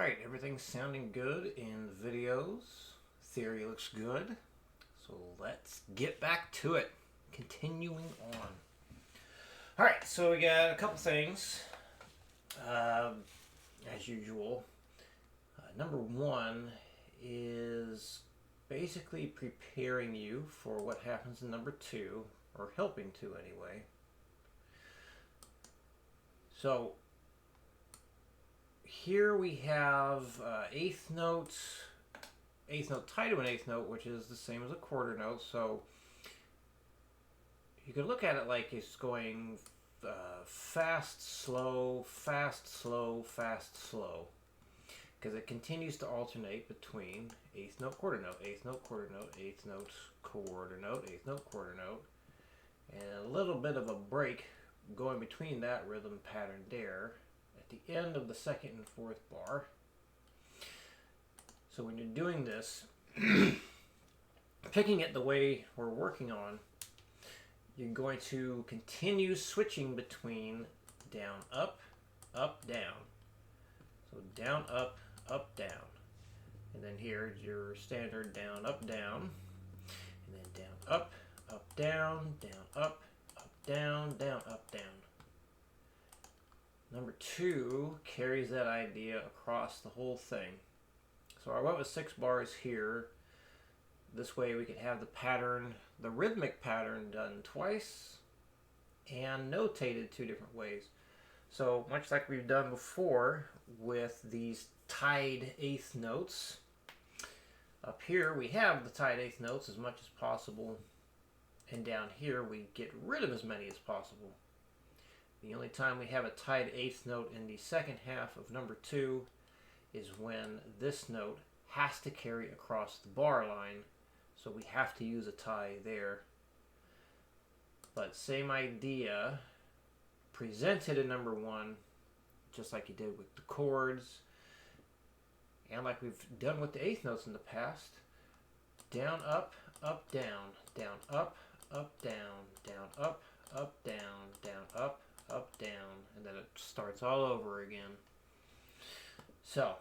Alright, everything's sounding good in the videos. Theory looks good. So let's get back to it. Continuing on. Alright, so we got a couple things. As usual. Number one is basically preparing you for what happens in number two, or helping to anyway. So here we have eighth note tied to an eighth note, which is the same as a quarter note. So you could look at it like it's going fast, slow, fast, slow, fast, slow, because it continues to alternate between eighth note, quarter note, eighth note, quarter note, eighth note, quarter note, eighth note, quarter note, and a little bit of a break going between that rhythm pattern there at the end of the second and fourth bar. So when you're doing this, picking it the way we're working on, you're going to continue switching between down, up, down. So down, up, down. And then here's your standard down, down. And then down, up, down, up, down, up, down. Number two carries that idea across the whole thing. So I went with 6 bars here. This way we could have the pattern, the rhythmic pattern, done twice and notated 2 different ways. So much like we've done before with these tied eighth notes, up here we have the tied eighth notes as much as possible, and down here we get rid of as many as possible. The only time we have a tied eighth note in the second half of number 2 is when this note has to carry across the bar line, so we have to use a tie there. But same idea, presented in number 1, just like you did with the chords, and like we've done with the eighth notes in the past. Down, up, down, down, up, down, down, up, down, down, up, down, and then it starts all over again. So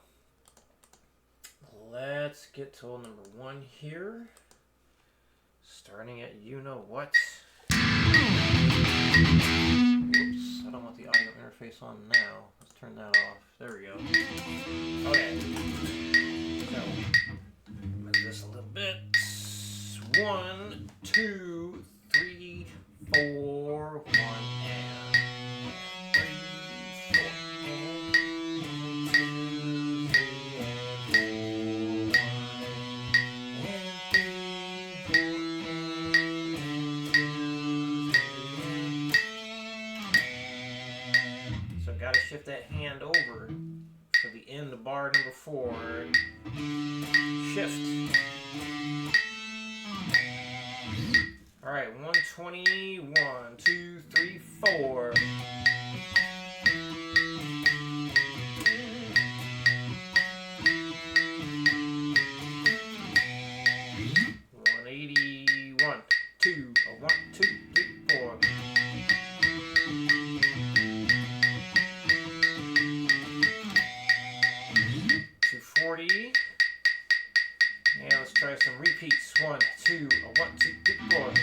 let's get to number 1 here, starting at you know what. Whoops, I don't want the audio interface on now. Let's turn that off. There we go. Okay. So move this a little bit. 1, 2, 3, 4, 1 and 3, 4 and 2, 3 and 4, 1 and 3, 4 and 2, 3. So gotta shift that hand over for the end of bar number 4. Shift. Alright, 120, 1, 2, 3, 4. 180, 1, 2, 1, 2, 3, 4. 240. And let's try some repeats. 1, 2, 1, 2, 3, 4.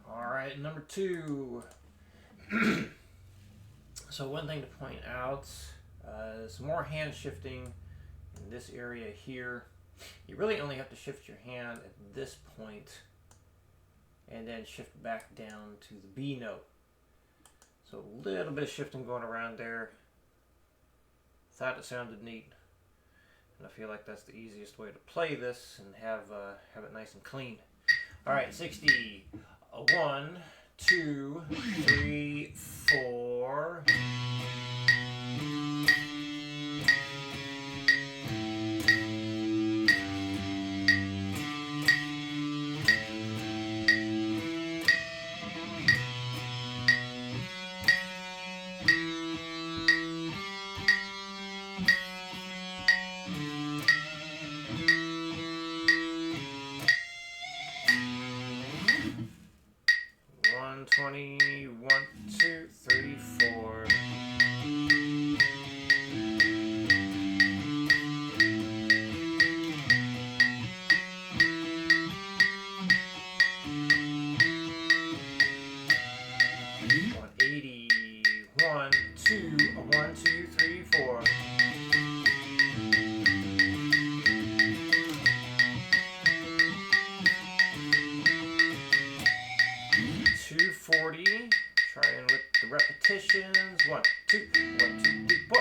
All right, number 2. So one thing to point out, some more hand shifting in this area here. You really only have to shift your hand at this point and then shift back down to the B note. So a little bit of shifting going around there. Thought it sounded neat, and I feel like that's the easiest way to play this and have it nice and clean. All right, 60. 1, 2, 3, 4. 1, 2, 1, 2, 3, 4. 240. Trying with the repetitions. 1, 2, 1, 2, 3, 4.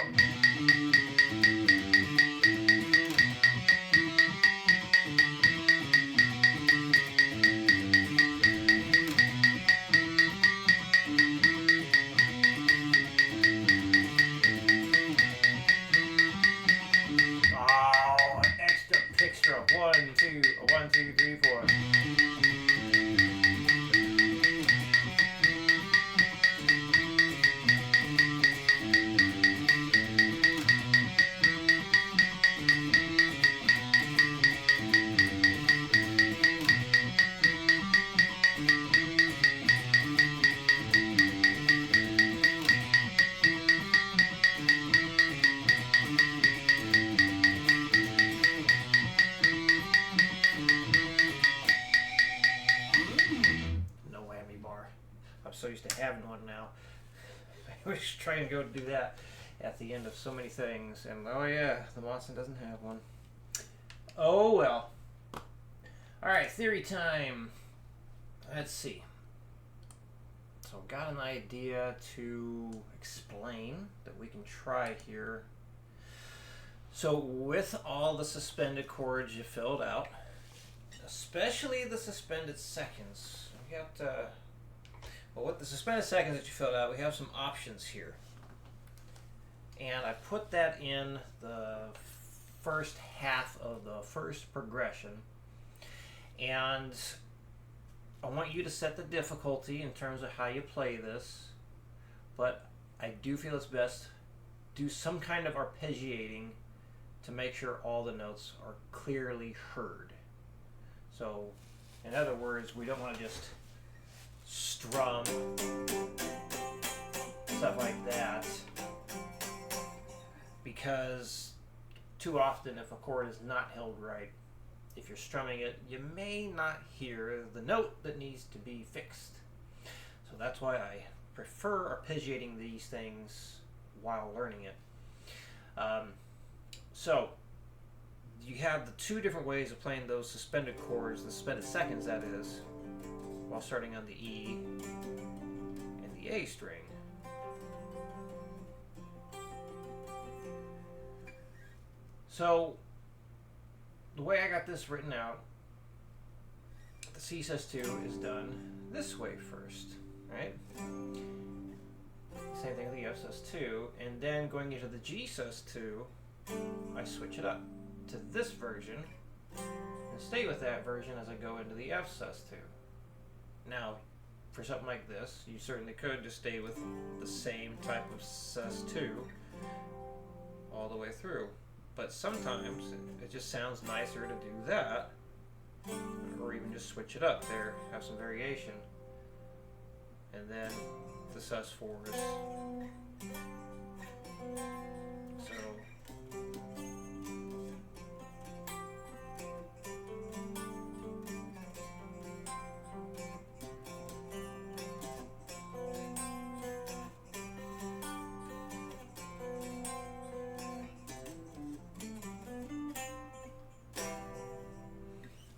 Oh, extra picture. 1, 2, 1, 2, 3, 4. I'm so used to having one now. I was trying to go do that at the end of so many things, and oh yeah, the Monson doesn't have one. Oh well. Alright, theory time. Let's see. So got an idea to explain that we can try here. So with all the suspended chords you filled out, especially the suspended seconds, we got well, with the suspended seconds that you filled out, we have some options here. And I put that in the first half of the first progression. And I want you to set the difficulty in terms of how you play this. But I do feel it's best do some kind of arpeggiating to make sure all the notes are clearly heard. So, in other words, we don't want to just strum, stuff like that, because too often if a chord is not held right, if you're strumming it, you may not hear the note that needs to be fixed. So that's why I prefer arpeggiating these things while learning it. So you have the two different ways of playing those suspended chords, the suspended seconds that is, while starting on the E and the A string. So the way I got this written out, the C sus2 is done this way first, right? Same thing with the F sus2, and then going into the G sus2, I switch it up to this version and stay with that version as I go into the F sus2. Now, for something like this, you certainly could just stay with the same type of sus2 all the way through. But sometimes it just sounds nicer to do that, or even just switch it up there, have some variation. And then the sus4s. So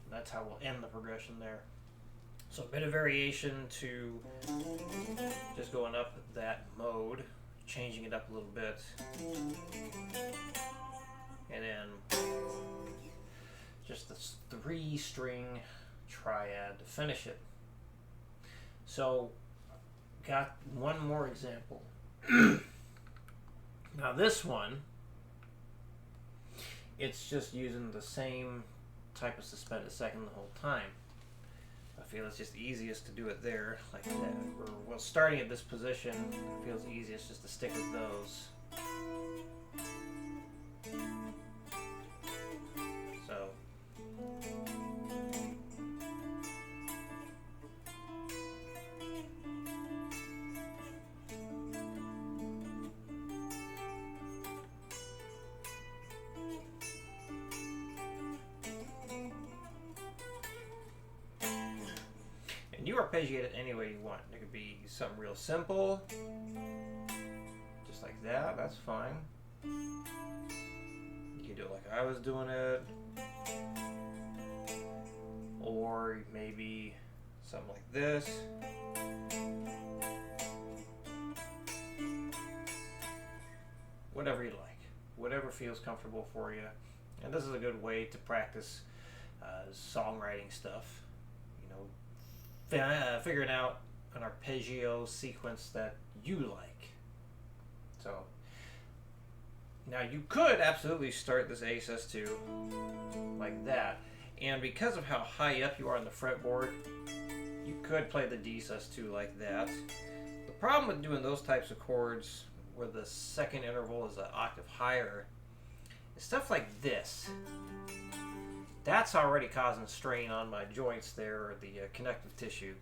that's how we'll end the progression there. So a bit of variation to just going up that mode, changing it up a little bit, and then just this 3-string triad to finish it. So got one more example. Now this one, it's just using the same type of suspended second the whole time. I feel it's just easiest to do it there like that. Or, well, starting at this position, it feels easiest just to stick with those. So you arpeggiate it any way you want. It could be something real simple, that, that's fine. You can do it like I was doing it. Or maybe something like this. Whatever you like. Whatever feels comfortable for you. And this is a good way to practice songwriting stuff. You know, figuring out an arpeggio sequence that you like. So, now you could absolutely start this A sus2 like that. And because of how high up you are on the fretboard, you could play the D sus2 like that. The problem with doing those types of chords where the second interval is an octave higher is stuff like this. That's already causing strain on my joints there, or the connective tissue.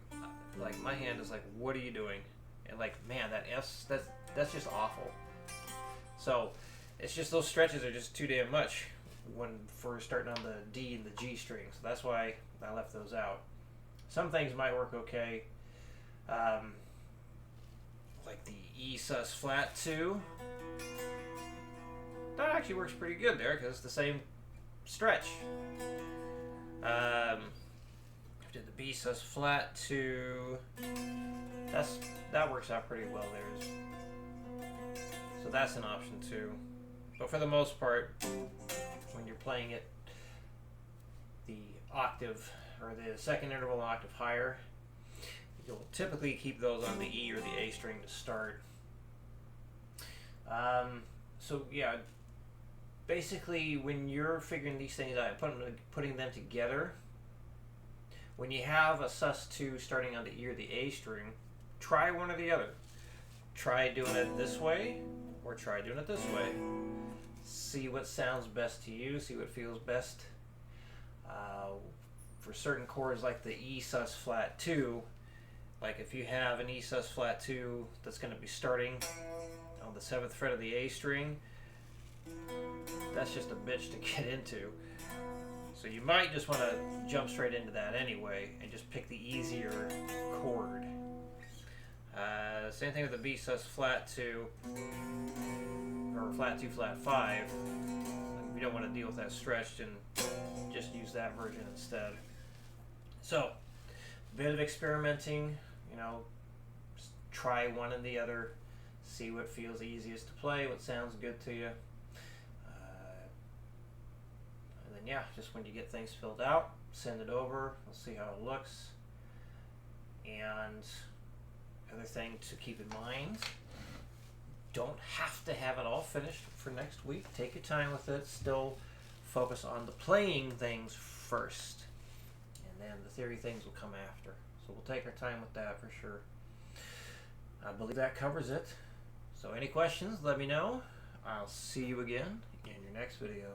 Like, my hand is like, what are you doing? And like, man, that F, that's just awful. So it's just those stretches are just too damn much for starting on the D and the G string. So that's why I left those out. Some things might work okay. Like the E sus flat 2. That actually works pretty good there because it's the same stretch. Did the B sus flat 2. That works out pretty well there. So that's an option too. But for the most part, when you're playing it the octave or the second interval an octave higher, you'll typically keep those on the E or the A string to start. So yeah, basically when you're figuring these things out and putting them together, when you have a sus2 starting on the E or the A string, try one or the other. Try doing it this way or try doing it this way. See what sounds best to you, see what feels best. For certain chords like the E sus flat 2, like if you have an E sus flat 2 that's going to be starting on the 7th fret of the A string, that's just a bitch to get into. So you might just want to jump straight into that anyway and just pick the easier chord. Same thing with the B sus flat 2 or flat 2 flat 5. If you don't want to deal with that stretch, then just use that version instead. So, a bit of experimenting, you know, just try one and the other, see what feels easiest to play, what sounds good to you. And then yeah, just when you get things filled out, send it over, we'll see how it looks. And other thing to keep in mind, don't have to have it all finished for next week. Take your time with it. Still focus on the playing things first. And then the theory things will come after. So we'll take our time with that for sure. I believe that covers it. So any questions, let me know. I'll see you again in your next video.